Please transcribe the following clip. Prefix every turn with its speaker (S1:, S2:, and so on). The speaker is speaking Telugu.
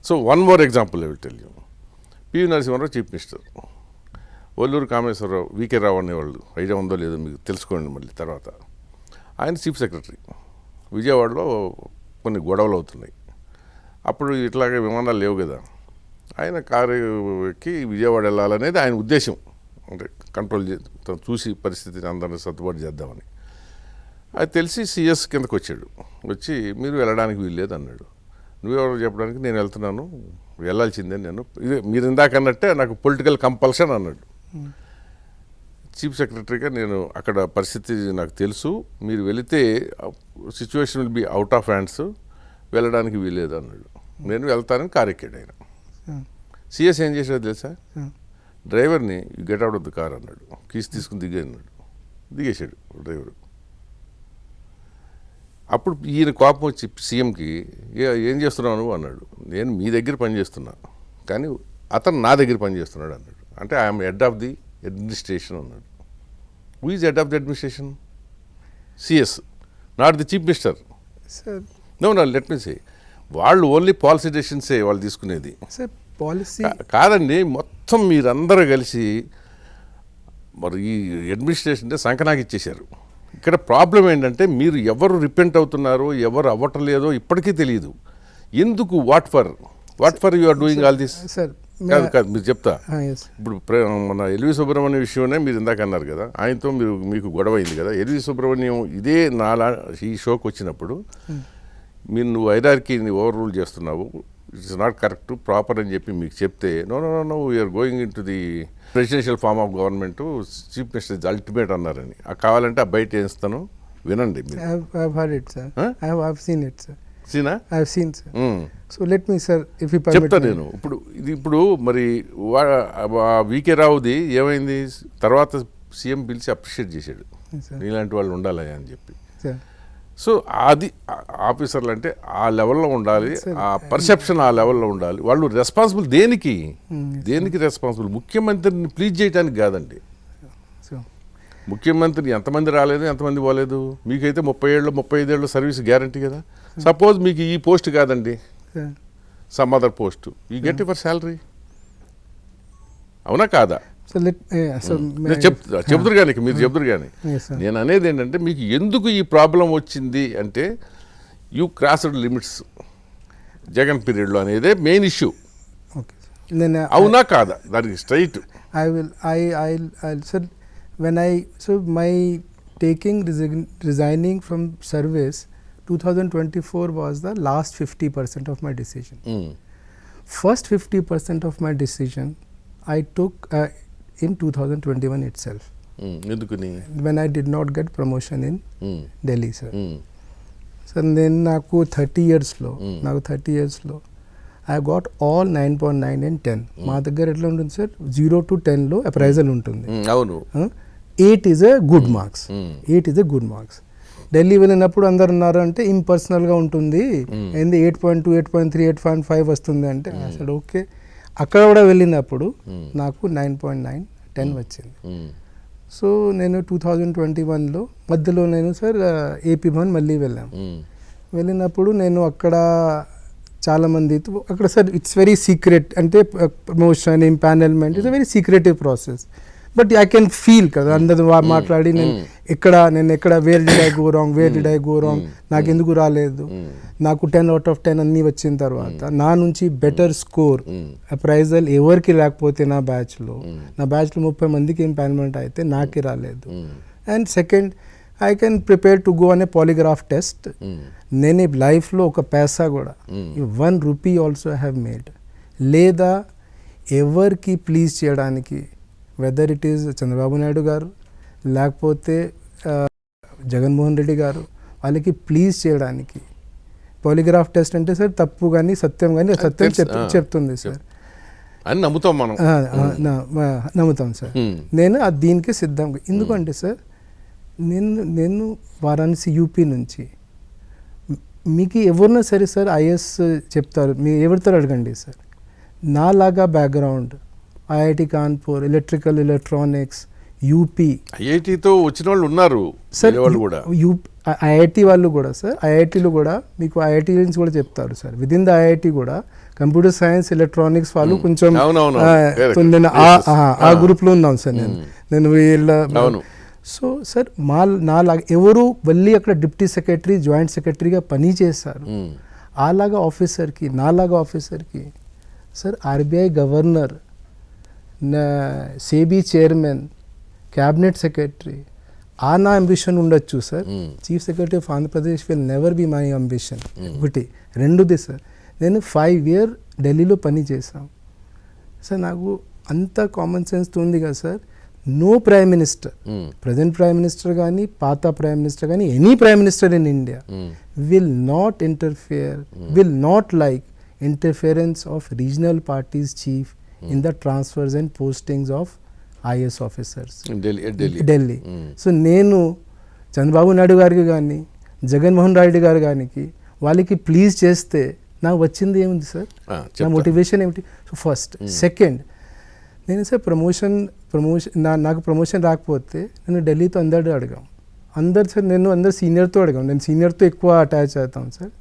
S1: So one more example I will tell you. PV Narasimha Rao chief minister, Valluru Kameswara Rao, VK Rao అనేవాళ్ళు, ఐడియా ఉందో లేదో మీకు తెలుసుకోండి మళ్ళీ తర్వాత. ఆయన చీఫ్ సెక్రటరీ. విజయవాడలో కొన్ని గొడవలు అవుతున్నాయి. అప్పుడు ఇట్లాగే విమానాలు లేవు కదా, ఆయన కారు ఎక్కి విజయవాడ వెళ్ళాలనేది ఆయన ఉద్దేశం. అంటే కంట్రోల్ చూసి పరిస్థితిని అందరినీ సర్దుబాటు చేద్దామని. అది తెలిసి సిఎస్ కిందకు వచ్చాడు. వచ్చి మీరు వెళ్ళడానికి వీల్లేదు అన్నాడు. నువ్వెవరు చెప్పడానికి, నేను వెళ్తున్నాను, వెళ్ళాల్సిందే నేను, ఇది మీరు ఇందాక అన్నట్టే నాకు పొలిటికల్ కంపల్షన్ అన్నాడు. చీఫ్ సెక్రటరీగా నేను అక్కడ పరిస్థితి నాకు తెలుసు, మీరు వెళితే situation will be out of hands, వెళ్ళడానికి వీల్లేదు అన్నాడు. నేను వెళ్తానని కారు ఎక్కాడు ఆయన. సిఎస్ ఏం చేశాడు తెలుసా, డ్రైవర్ని you get out of the car అన్నాడు. కీస్ తీసుకుని దిగే అన్నాడు. దిగేశాడు డ్రైవరు. అప్పుడు ఈయన కోపం వచ్చి సీఎంకి, ఏం చేస్తున్నావు నువ్వు అన్నాడు. నేను మీ దగ్గర పనిచేస్తున్నా, కానీ అతను నా దగ్గర పనిచేస్తున్నాడు అన్నాడు. అంటే I am head of the administration అన్నాడు. Who is head of the administration? CS, not the chief minister. No let me say, వాళ్ళు ఓన్లీ పాలసీ డెసిషన్సే వాళ్ళు తీసుకునేది.
S2: పాలసీ
S1: కాదండి, మొత్తం మీరందరూ కలిసి మరి ఈ అడ్మినిస్ట్రేషన్ సంకనాకి ఇచ్చేశారు. ఇక్కడ ప్రాబ్లం ఏంటంటే మీరు ఎవరు రిపెంట్ అవుతున్నారో ఎవరు అవ్వటలేదో ఇప్పటికీ తెలియదు. ఎందుకు what for you are doing all this? కాదు మీరు చెప్తా. ఇప్పుడు మన ఎల్వి సుబ్రహ్మణ్యం విషయమే మీరు ఇందాక అన్నారు కదా, ఆయనతో మీకు గొడవ అయింది కదా. ఎల్వి సుబ్రహ్మణ్యం ఇదే ఈ షోకి వచ్చినప్పుడు నువ్వు హైరార్కీని ఓవర్ రూల్ చేస్తున్నావు, ఇట్స్ నాట్ కరెక్ట్ ప్రాపర్ అని చెప్పి మీకు చెప్తే, no we're going into the presidential form of government, chief minister is ultimate అన్నారని. కావాలంటే ఆ బయట వేస్తాను వినండి.
S2: చెప్తా
S1: నేను. ఇప్పుడు మరి వికే రావుది ఏమైంది, తర్వాత సీఎం పిలిచి అప్రిషియేట్ చేశాడు, ఇలాంటి వాళ్ళు ఉండాలి అని చెప్పి. సో అది ఆఫీసర్లు అంటే ఆ లెవెల్లో ఉండాలి, ఆ పర్సెప్షన్ ఆ లెవెల్లో ఉండాలి. వాళ్ళు రెస్పాన్సిబుల్ దేనికి రెస్పాన్సిబుల్? ముఖ్యమంత్రిని ప్లీజ్ చేయడానికి కాదండి. ముఖ్యమంత్రి ఎంతమంది రాలేదు, ఎంతమంది పోలేదు. మీకైతే 35 ఏళ్ళు సర్వీస్ గ్యారంటీ కదా. సపోజ్ మీకు ఈ పోస్ట్ కాదండి, some other post, you get your salary. అవునా కాదా? చెబుతురు కానీ మీరు చెబుతురు కానీ నేను అనేది ఏంటంటే, మీకు ఎందుకు ఈ ప్రాబ్లం వచ్చింది అంటే యూ క్రాస్డ్ లిమిట్స్ జగన్ పీరియడ్లో అనేదే మెయిన్ ఇష్యూ. అవునా కాదా? దానికి straight
S2: my resigning from service 2024 was the last 50% of my decision. First 50% of my decision I took in 2021 itself. When I did not get promotion in Delhi, sir. So then నాకు 30 years లో I got all 9.9 and 10. మా దగ్గర ఎట్లా ఉంటుంది సార్, 0 to 10 లో అప్రైజల్ ఉంటుంది.
S1: అవును.
S2: 8 is a good marks. 8 is a good marks. Delhi వెళ్ళినప్పుడు అందరు ఉన్నారు అంటే ఇంపర్సనల్గా ఉంటుంది, ఏంది 8.2, 8.3, 8.5 వస్తుంది అంటే అసలు ఓకే. అక్కడ కూడా వెళ్ళినప్పుడు నాకు 9.9, 10 వచ్చింది. సో నేను 2021లో మధ్యలో నేను సార్ ఏపీ భవన్ మళ్ళీ వెళ్ళినప్పుడు నేను అక్కడ చాలామంది అక్కడ సార్ ఇట్స్ వెరీ సీక్రెట్, అంటే promotion empanelment it's very secretive process. But I can feel కదా అందరు మాట్లాడి నేను ఎక్కడ where did I go wrong, నాకు ఎందుకు రాలేదు. నాకు 10 out of 10 అన్నీ వచ్చిన తర్వాత నా నుంచి బెటర్ స్కోర్ అప్రైజల్ ఎవరికి లేకపోతే నా బ్యాచ్లో 30 మందికి ఇంపానల్మెంట్ అయితే నాకే రాలేదు. And second, I can prepare to go అనే పాలిగ్రాఫ్ టెస్ట్. నేను లైఫ్లో ఒక పైసా కూడా 1 rupee also I have made. లేదా ఎవరికి ప్లీజ్ చేయడానికి, whether it is Chandrababu Naidu గారు లేకపోతే జగన్మోహన్ రెడ్డి గారు, వాళ్ళకి ప్లీజ్ చేయడానికి పాలిగ్రాఫ్ టెస్ట్ అంటే సార్ తప్పు కానీ సత్యం కానీ సత్యం చెప్తుంది సార్
S1: అని నమ్ముతాం మనం.
S2: నమ్ముతాం సార్. నేను దీనికి సిద్ధంగా, ఎందుకంటే సార్ నేను వారాణసి యూపీ నుంచి, మీకు ఎవరినా సరే సార్ ఐఏఎస్ చెప్తారు, మీరు ఎవరితో అడగండి సార్, నాలాగా background IIT Kanpur, electrical electronics, UP,
S1: ఐఐటితో వచ్చిన వాళ్ళు ఉన్నారు
S2: సార్. ఐఐటి వాళ్ళు కూడా సార్, ఐఐటీలు కూడా మీకు ఐఐటి నుంచి కూడా చెప్తారు sir, with in the IIT కూడా కంప్యూటర్ సైన్స్ ఎలక్ట్రానిక్స్ వాళ్ళు కొంచెం
S1: అవునవును.
S2: నేను ఆ గ్రూప్లో ఉన్నాను సార్. నేను వీళ్ళ సో సార్ నాలాగా ఎవరు వెళ్ళి అక్కడ డిప్యూటీ సెక్రటరీ జాయింట్ సెక్రటరీగా పని చేశారు అలాగా ఆఫీసర్కి, నాలాగా ఆఫీసర్కి sir RBI governor, సేబీ chairman, cabinet secretary నా అంబిషన్ ఉండొచ్చు sir. Chief secretary of Andhra Pradesh will never be my ambition. ఒకటి. రెండోది సార్, నేను 5 years ఢిల్లీలో పని చేశాను సార్. నాకు అంత కామన్ సెన్స్ ఉంది కదా sir. No prime minister, present prime minister కానీ పాత ప్రైమ్ మినిస్టర్ కానీ any prime minister in India will not interfere, will not like interference of regional parties chief in the transfers and postings of IAS officers. Delhi. So నేను చంద్రబాబు నాయుడు గారికి కానీ జగన్మోహన్ రెడ్డి గారు కానీ వాళ్ళకి ప్లీజ్ చేస్తే నాకు వచ్చింది ఏముంది సార్, నా మోటివేషన్ ఏమిటి? So first. సెకండ్, నేను సార్ ప్రమోషన్ నాకు ప్రమోషన్ రాకపోతే నేను ఢిల్లీతో అందరూ అడిగాం. అందరు సార్, నేను అందరు సీనియర్తో అడిగాం. నేను సీనియర్తో ఎక్కువ అటాచ్ అవుతాను సార్.